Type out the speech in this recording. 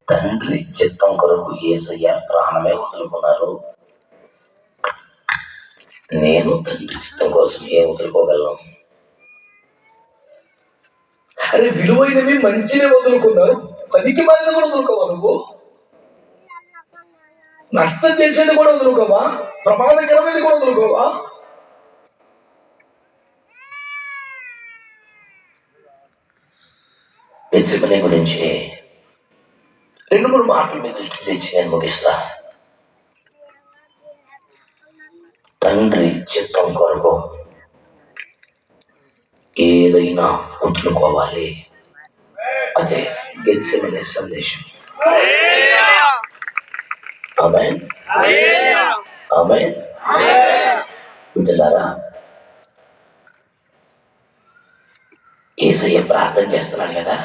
తండ్రి చిత్తం కొరకు యేసయ్య ప్రాణమే వదులుకున్నారు. నేను తండ్రి చిత్తం కోసం ఏం వదులుకోగలను? అరే విలువైనవి మంచిని వదులుకున్నారు, పనికి మాలిన కూడా వదులుకోవా? నువ్వు నష్టం చేసేది కూడా వదులుకోవా? ప్రమాదకరమైనది కూడా వదులుకోవా? గెత్సెమనే గురించి 2-3 మాటల మీద దృష్టి తెచ్చి నేను ముగిస్తా. తండ్రి చిత్తం కొరకు ఏదైనా వదులుకోవాలి. అదే గెత్సెమనే సందేశం. ఆమేన్, ఆమేన్. బిడ్డలారా, యేసయ్య ప్రార్థన చేస్తున్నాడు కదా,